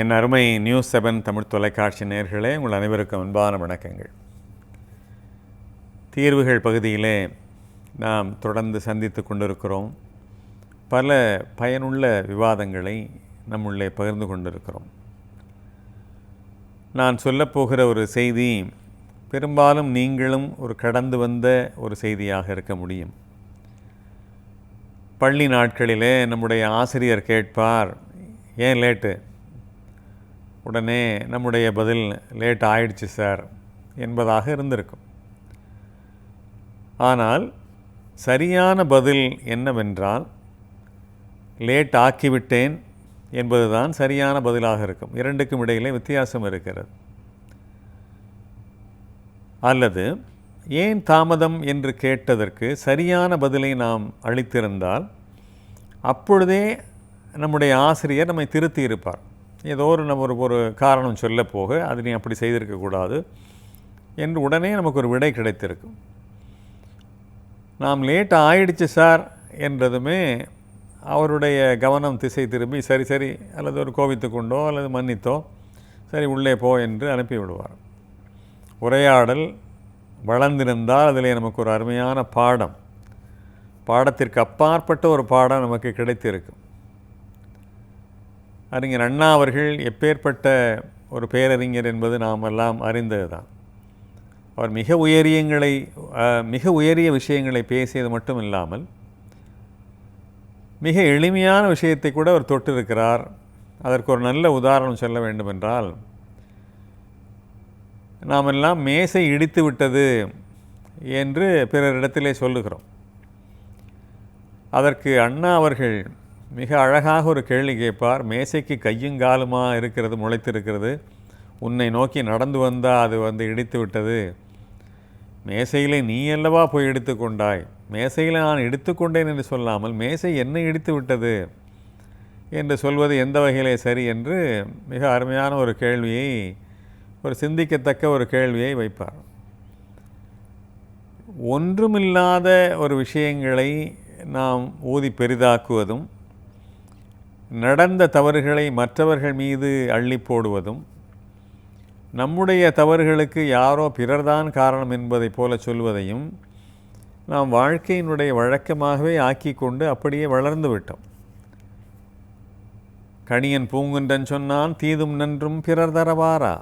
என் அருமை நியூஸ் 7 தமிழ் தொலைக்காட்சி நேயர்களே, உங்கள் அனைவருக்கும் அன்பான வணக்கங்கள். தீர்வுகள் பகுதியிலே நாம் தொடர்ந்து சந்தித்து கொண்டிருக்கிறோம். பல பயனுள்ள விவாதங்களை நம்முள்ளே பகிர்ந்து கொண்டிருக்கிறோம். நான் சொல்லப்போகிற ஒரு செய்தி பெரும்பாலும் நீங்களும் ஒரு கடந்து வந்த ஒரு செய்தியாக இருக்க முடியும். பள்ளி நாட்களிலே நம்முடைய ஆசிரியர் கேட்பார், ஏன் லேட்டு? உடனே நம்முடைய பதில் லேட் ஆயிடுச்சு சார் என்பதாக இருந்திருக்கும். ஆனால் சரியான பதில் என்னவென்றால் லேட் ஆக்கிவிட்டேன் என்பதுதான் சரியான பதிலாக இருக்கும். இரண்டுக்கும் இடையிலே வித்தியாசம் இருக்கிறது. அல்லது ஏன் தாமதம் என்று கேட்டதற்கு சரியான பதிலை நாம் அளித்திருந்தால் அப்பொழுதே நம்முடைய ஆசிரியர் நம்மை திருத்தி இருப்பார். ஏதோ ஒரு காரணம் சொல்ல போக அது நீ அப்படி செய்திருக்கக்கூடாது என்று உடனே நமக்கு ஒரு விடை கிடைத்திருக்கும். நாம் லேட் ஆயிடுச்சு சார் என்றதுமே அவருடைய கவனம் திசை திரும்பி சரி அல்லது ஒரு கோபித்து கொண்டோ அல்லது மன்னித்தோ சரி உள்ளே போ என்று அனுப்பிவிடுவார். உரையாடல் வளர்ந்திருந்தால் அதிலே நமக்கு ஒரு அருமையான பாடத்திற்கு அப்பாற்பட்ட ஒரு பாடம் நமக்கு கிடைத்திருக்கும். அறிஞர் அண்ணா அவர்கள் எப்பேற்பட்ட ஒரு பேரறிஞர் என்பது நாம் எல்லாம் அறிந்தது தான். அவர் மிக உயரிய விஷயங்களை பேசியது மட்டும் இல்லாமல் மிக எளிமையான விஷயத்தை கூட அவர் தொட்டிருக்கிறார். அதற்கு ஒரு நல்ல உதாரணம் சொல்ல வேண்டுமென்றால், நாம் எல்லாம் மேசை இடித்து விட்டது என்று பிறரிடத்திலே சொல்லுகிறோம். அதற்கு அண்ணா அவர்கள் மிக அழகாக ஒரு கேள்வி கேட்பார். மேசைக்கு கையுங்காலுமா இருக்கிறது, முளைத்திருக்கிறது, உன்னை நோக்கி நடந்து வந்தால் அது இடித்து விட்டது. மேசையிலே நீ அல்லவா போய் இடித்து கொண்டாய், மேசையில் நான் எடுத்துக்கொண்டேன் என்று சொல்லாமல் மேசை என்னை இடித்து விட்டது என்று சொல்வது எந்த வகையிலே சரி என்று மிக அருமையான ஒரு கேள்வியை, ஒரு சிந்திக்கத்தக்க ஒரு கேள்வியை வைப்பார். ஒன்றுமில்லாத ஒரு விஷயங்களை நாம் ஊதி பெரிதாக்குவதும், நடந்த தவறுகளை மற்றவர்கள் மீது அள்ளி போடுவதும், நம்முடைய தவறுகளுக்கு யாரோ பிறர்தான் காரணம் என்பதை போல சொல்வதையும் நாம் வாழ்க்கையினுடைய வழக்கமாகவே ஆக்கி கொண்டு அப்படியே வளர்ந்து விட்டோம். கணியன் பூங்குன்றன் சொன்னான், தீதும் நன்றும் பிறர் தரவாரா.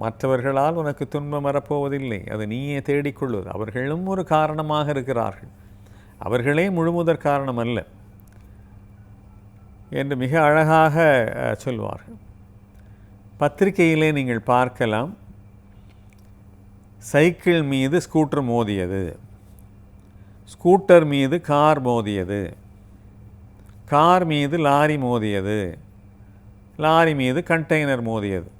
மற்றவர்களால் உனக்கு துன்பம் வரப்போவதில்லை, அது நீயே தேடிக்கொள்வது. அவர்களும் ஒரு காரணமாக இருக்கிறார்கள், அவர்களே முழுமுதற் காரணம் அல்ல என்று மிக அழகாக சொல்வார்கள். பத்திரிகையிலே நீங்கள் பார்க்கலாம், சைக்கிள் மீது ஸ்கூட்டர் மோதியது, ஸ்கூட்டர் மீது கார் மோதியது, கார் மீது லாரி மோதியது, லாரி மீது கண்டெய்னர் மோதியது.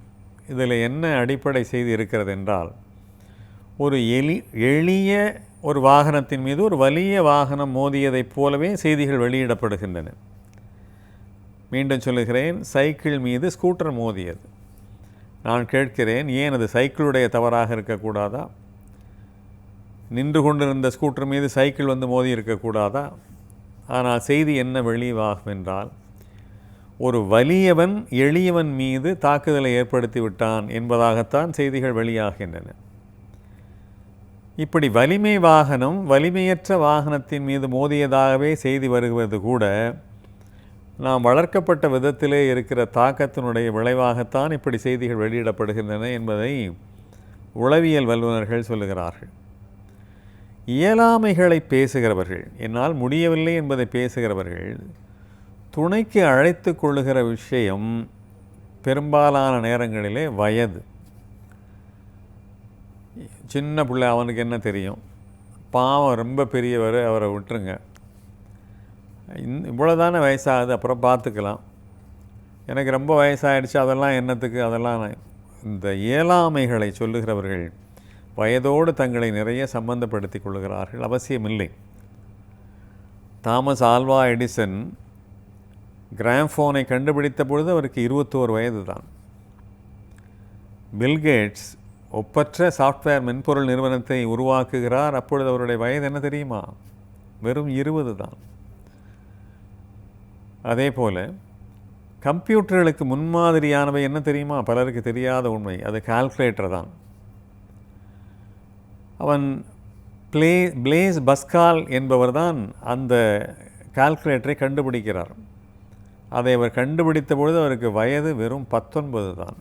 இதில் என்ன அடிப்படை செய்தி இருக்கிறது என்றால், ஒரு எளிய ஒரு வாகனத்தின் மீது ஒரு வலிய வாகனம் மோதியதைப் போலவே செய்திகள் வெளியிடப்படுகின்றன. மீண்டும் சொல்லுகிறேன், சைக்கிள் மீது ஸ்கூட்டர் மோதியது. நான் கேட்கிறேன், ஏன் அது சைக்கிளுடைய தவறாக இருக்கக்கூடாதா? நின்று கொண்டிருந்த ஸ்கூட்டர் மீது சைக்கிள் வந்து மோதி இருக்கக்கூடாதா? ஆனால் செய்தி என்ன வெளிவாகும் என்றால், ஒரு வலியவன் எளியவன் மீது தாக்குதலை ஏற்படுத்தி விட்டான் என்பதாகத்தான் செய்திகள் வெளியாகின்றன. இப்படி வலிமை வாகனம் வலிமையற்ற வாகனத்தின் மீது மோதியதாகவே செய்தி வருவது கூட நாம் வளர்க்கப்பட்ட விதத்திலே இருக்கிற தாக்கத்தினுடைய விளைவாகத்தான் இப்படி செய்திகள் வெளியிடப்படுகின்றன என்பதை உளவியல் வல்லுநர்கள் சொல்லுகிறார்கள். இயலாமைகளை பேசுகிறவர்கள், என்னால் முடியவில்லை என்பதை பேசுகிறவர்கள் துணைக்கு அழைத்து கொள்ளுகிற விஷயம் பெரும்பாலான நேரங்களிலே வயது. சின்ன பிள்ளை, அவனுக்கு என்ன தெரியும், பாவம் ரொம்ப பெரியவர், அவரை விட்டுருங்க, இவ்வளோதானே வயசாகுது, அப்புறம் பார்த்துக்கலாம், எனக்கு ரொம்ப வயசாகிடுச்சு, அதெல்லாம் என்னத்துக்கு, அதெல்லாம். இந்த இயலாமைகளை சொல்லுகிறவர்கள் வயதோடு தங்களை நிறைய சம்பந்தப்படுத்தி கொள்கிறார்கள். அவசியமில்லை. தாமஸ் ஆல்வா எடிசன் கிராம்ஃபோனை கண்டுபிடித்த பொழுது அவருக்கு 21 வயது தான். பில்கேட்ஸ் ஒப்பற்ற சாஃப்ட்வேர் மென்பொருள் நிறுவனத்தை உருவாக்குகிறார். அப்பொழுது அவருடைய வயது என்ன தெரியுமா? வெறும் 20 தான். அதே போல் கம்ப்யூட்டர்களுக்கு முன்மாதிரியானவை என்ன தெரியுமா? பலருக்கு தெரியாத உண்மை, அது கால்குலேட்டர் தான். அவன் பிளேஸ் பஸ்கால் என்பவர் தான் அந்த கால்குலேட்டரை கண்டுபிடிக்கிறார். அதை அவர் கண்டுபிடித்த பொழுது அவருக்கு வயது வெறும் 19 தான்.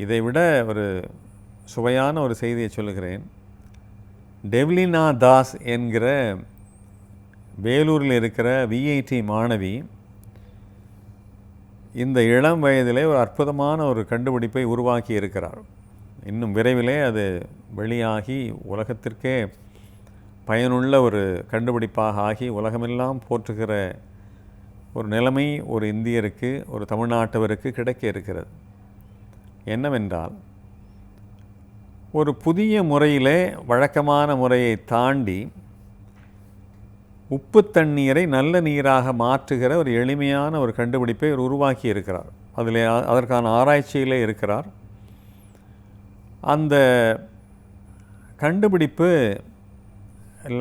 இதைவிட ஒரு சுவையான ஒரு செய்தியை சொல்லுகிறேன். டெவ்லினா தாஸ் என்கிற வேலூரில் இருக்கிற விஐடி மாணவி இந்த இளம் வயதிலே ஒரு அற்புதமான ஒரு கண்டுபிடிப்பை உருவாக்கி இருக்கிறார். இன்னும் விரைவிலே அது வெளியாகி உலகத்திற்கே பயனுள்ள ஒரு கண்டுபிடிப்பாக ஆகி உலகமெல்லாம் போற்றுகிற ஒரு நிலைமை ஒரு இந்தியருக்கு, ஒரு தமிழ்நாட்டவருக்கு கிடைக்க இருக்கிறது. என்னவென்றால், ஒரு புதிய முறையிலே வழக்கமான முறையை தாண்டி உப்பு தண்ணீரை நல்ல நீராக மாற்றுகிற ஒரு எளிமையான ஒரு கண்டுபிடிப்பை உருவாக்கி இருக்கிறார். அதற்கான ஆராய்ச்சியிலே இருக்கிறார். அந்த கண்டுபிடிப்பு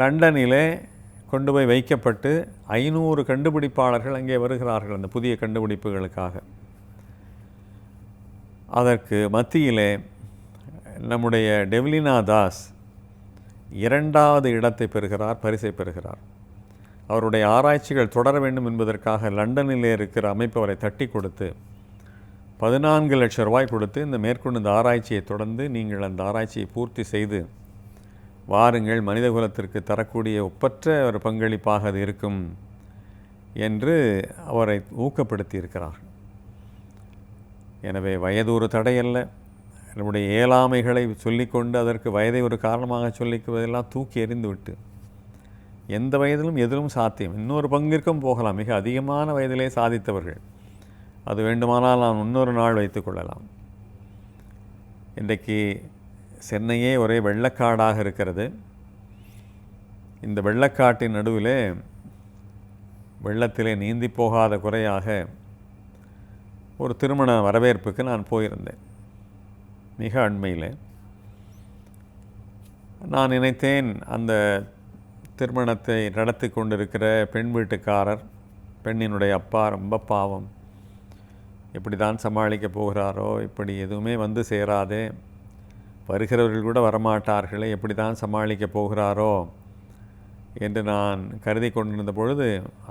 லண்டனிலே கொண்டு போய் வைக்கப்பட்டு 500 கண்டுபிடிப்பாளர்கள் அங்கே வருகிறார்கள் அந்த புதிய கண்டுபிடிப்புகளுக்காக. அதற்கு மத்தியிலே நம்முடைய டெவ்லினா தாஸ் 2வது இடத்தை பெறுகிறார், பரிசை பெறுகிறார். அவருடைய ஆராய்ச்சிகள் தொடர வேண்டும் என்பதற்காக லண்டனிலே இருக்கிற அமைப்பு அவரை தட்டி கொடுத்து 14 லட்சம் ரூபாய் கொடுத்து இந்த மேற்கொண்டு இந்த ஆராய்ச்சியை தொடர்ந்து நீங்கள் அந்த ஆராய்ச்சியை பூர்த்தி செய்து வாருங்கள், மனித குலத்திற்கு தரக்கூடிய ஒப்பற்ற ஒரு பங்களிப்பாக அது இருக்கும் என்று அவரை ஊக்கப்படுத்தி இருக்கிறார். எனவே வயது ஒரு தடையல்ல. நம்முடைய இயலாமைகளை சொல்லிக்கொண்டு அதற்கு வயதை ஒரு காரணமாக சொல்லிக்குவதெல்லாம் தூக்கி எறிந்துவிட்டு எந்த வயதிலும் எதிலும் சாத்தியம், இன்னொரு பங்கிற்கும் போகலாம். மிக அதிகமான வயதிலே சாதித்தவர்கள், அது வேண்டுமானால் நான் இன்னொரு நாள் வைத்து கொள்ளலாம். இன்றைக்கு சென்னையே ஒரே வெள்ளக்காடாக இருக்கிறது. இந்த வெள்ளக்காட்டின் நடுவிலே வெள்ளத்திலே நீந்தி போகாத குறையாக ஒரு திருமண வரவேற்புக்கு நான் போயிருந்தேன். மிக அண்மையில் நான் நினைத்தேன், அந்த திருமணத்தை நடத்தி கொண்டிருக்கிற பெண் வீட்டுக்காரர், பெண்ணினுடைய அப்பா ரொம்ப பாவம், எப்படி தான் சமாளிக்க போகிறாரோ, இப்படி எதுவுமே வந்து சேராதே, வருகிறவர்கள் கூட வரமாட்டார்களே, எப்படி தான் சமாளிக்க போகிறாரோ என்று நான் கருதி கொண்டிருந்த பொழுது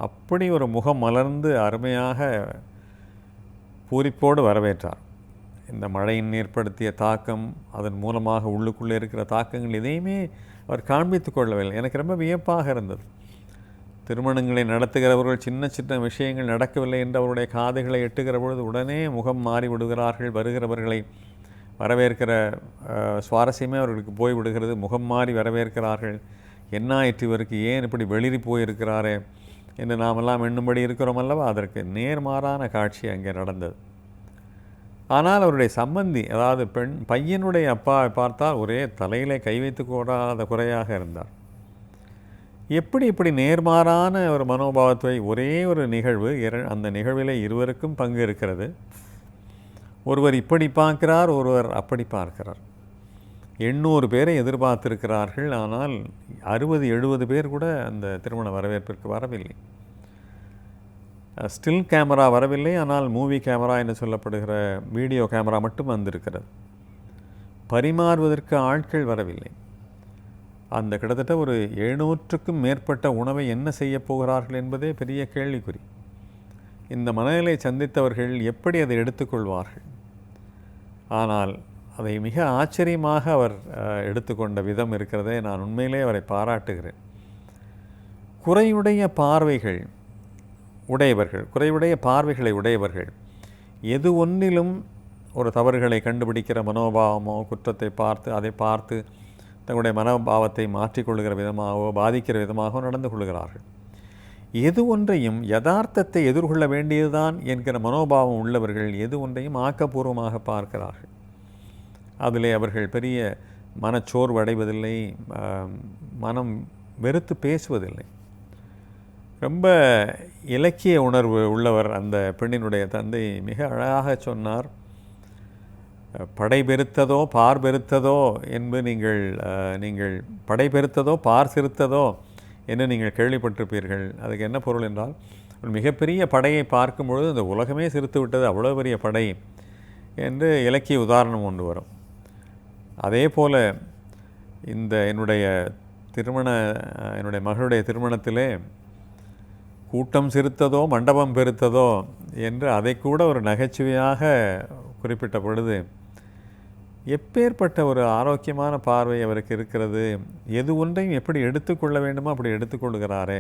அப்படி ஒரு முகம் மலர்ந்து அருமையாக பூரிப்போடு வரவேற்றார். இந்த மழையின் ஏற்படுத்திய தாக்கம், அதன் மூலமாக உள்ளுக்குள்ளே இருக்கிற தாக்கங்கள் எதையுமே அவர் காண்பித்து கொள்ளவில்லை. எனக்கு ரொம்ப வியப்பாக இருந்தது. திருமணங்களை நடத்துகிறவர்கள் சின்ன சின்ன விஷயங்கள் நடக்கவில்லை என்று அவருடைய காதுகளை எட்டுகிற பொழுது உடனே முகம் மாறி விடுகிறார்கள். வருகிறவர்களை வரவேற்கிற சுவாரஸ்யமே அவர்களுக்கு போய்விடுகிறது. முகம் மாறி வரவேற்கிறார்கள். என்ன ஆயிற்று இவருக்கு, ஏன் இப்படி வெளிரி போயிருக்கிறாரே என்று நாமெல்லாம் எண்ணும்படி இருக்கிறோம் அல்லவா? அதற்கு நேர்மாறான காட்சி அங்கே நடந்தது. ஆனால் அவருடைய சம்பந்தி, அதாவது பையனுடைய அப்பாவை பார்த்தால் ஒரே தலையிலே கை வைத்து கூடாத குறையாக இருந்தார். எப்படி இப்படி நேர்மாறான ஒரு மனோபாவத்தை, ஒரே ஒரு நிகழ்வு, அந்த நிகழ்விலே இருவருக்கும் பங்கு இருக்கிறது. ஒருவர் இப்படி பார்க்கிறார், ஒருவர் அப்படி பார்க்கிறார். 800 பேரை எதிர்பார்த்திருக்கிறார்கள். ஆனால் 60-70 பேர் கூட அந்த திருமண வரவேற்பிற்கு வரவில்லை. ஸ்டில் கேமரா வரவில்லை, ஆனால் மூவி கேமரா என்று சொல்லப்படுகிற வீடியோ கேமரா மட்டும் வந்திருக்கிறது. பரிமாறுவதற்கு ஆட்கள் வரவில்லை. அந்த கிட்டத்தட்ட ஒரு 700க்கும் மேற்பட்ட உணவை என்ன செய்ய போகிறார்கள் என்பதே பெரிய கேள்விக்குறி. இந்த மனநிலை சந்தித்தவர்கள் எப்படி அதை எடுத்துக்கொள்வார்கள்? ஆனால் அதை மிக ஆச்சரியமாக அவர் எடுத்துக்கொண்ட விதம் இருக்கிறதே, நான் உண்மையிலே அவரை பாராட்டுகிறேன். குறையுடைய பார்வைகள் உடையவர்கள், குறைவுடைய பார்வைகளை உடையவர்கள் எது ஒன்றிலும் ஒரு தவறுகளை கண்டுபிடிக்கிற மனோபாவமோ, குற்றத்தை பார்த்து அதை பார்த்து தங்களுடைய மனோபாவத்தை மாற்றிக்கொள்கிற விதமாகவோ பாதிக்கிற விதமாகவோ நடந்து கொள்கிறார்கள். எது ஒன்றையும் யதார்த்தத்தை எதிர்கொள்ள வேண்டியதுதான் என்கிற மனோபாவம் உள்ளவர்கள் எது ஒன்றையும் ஆக்கப்பூர்வமாக பார்க்கிறார்கள். அதிலே அவர்கள் பெரிய மனச்சோர்வு அடைவதில்லை, மனம் வெறுத்து பேசுவதில்லை. ரொம்ப இலக்கிய உணர்வு உள்ளவர் அந்த பெண்ணினுடைய தந்தை. மிக அழகாக சொன்னார், படை பெருத்ததோ பார் பெருத்ததோ என்று நீங்கள் படை பெருத்ததோ பார் சிறுத்ததோ என்று நீங்கள் கேள்விப்பட்டிருப்பீர்கள். அதுக்கு என்ன பொருள் என்றால், ஒரு மிகப்பெரிய படையை பார்க்கும் பொழுது இந்த உலகமே சிரித்து விட்டது, அவ்வளோ பெரிய படை என்று இலக்கிய உதாரணம் ஒன்று வரும். அதே போல் இந்த என்னுடைய மகளுடைய திருமணத்திலே கூட்டம் சிரித்ததோ மண்டபம் பெருத்ததோ என்று அதை கூட ஒரு நகைச்சுவையாக குறிப்பிட்ட பொழுது எப்பேற்பட்ட ஒரு ஆரோக்கியமான பார்வை அவருக்கு இருக்கிறது, எது ஒன்றையும் எப்படி எடுத்துக்கொள்ள வேண்டுமோ அப்படி எடுத்துக்கொள்கிறாரே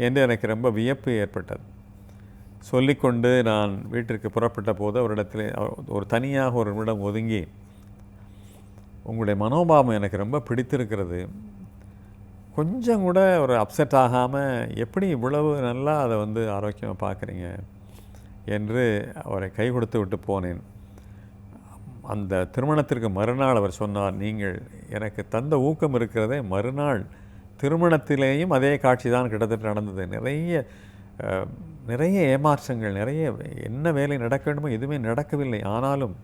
என்று எனக்கு ரொம்ப வியப்பு ஏற்பட்டது. சொல்லிக்கொண்டு நான் வீட்டிற்கு புறப்பட்ட போது அவரிடத்தில் ஒரு தனியாக ஒரு நிமிடம் ஒதுங்கி, உங்களுடைய மனோபாவம் எனக்கு ரொம்ப பிடித்திருக்கிறது, கொஞ்சம் கூட ஒரு அப்செட் ஆகாமல் எப்படி இவ்வளவு நல்லா அதை ஆரோக்கியமாக பார்க்குறீங்க என்று அவரை கை கொடுத்து விட்டு போனேன். அந்த திருமணத்திற்கு மறுநாள் அவர் சொன்னார், நீங்கள் எனக்கு தந்த ஊக்கம் இருக்கிறதே, மறுநாள் திருமணத்திலேயும் அதே காட்சி தான் கிட்டத்தட்ட நடந்தது. நிறைய ஏமாற்றங்கள், நிறைய என்ன வேலை நடக்க வேண்டுமோ எதுவுமே நடக்கவில்லை. ஆனாலும்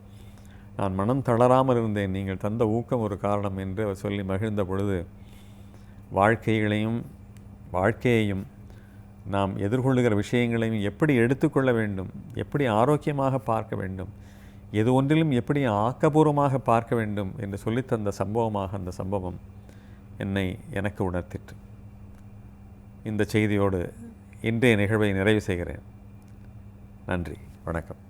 நான் மனம் தளராமல் இருந்தேன், நீங்கள் தந்த ஊக்கம் ஒரு காரணம் என்று அவர் சொல்லி மகிழ்ந்த பொழுது, வாழ்க்கையையும் நாம் எதிர்கொள்ளுகிற விஷயங்களையும் எப்படி எடுத்துக்கொள்ள வேண்டும், எப்படி ஆரோக்கியமாக பார்க்க வேண்டும், எது ஒன்றிலும் எப்படி ஆக்கபூர்வமாக பார்க்க வேண்டும் என்று சொல்லித்தந்த அந்த சம்பவம் எனக்கு உணர்த்திற்று. இந்த செய்தியோடு இன்றைய நிகழ்வை நிறைவு செய்கிறேன். நன்றி, வணக்கம்.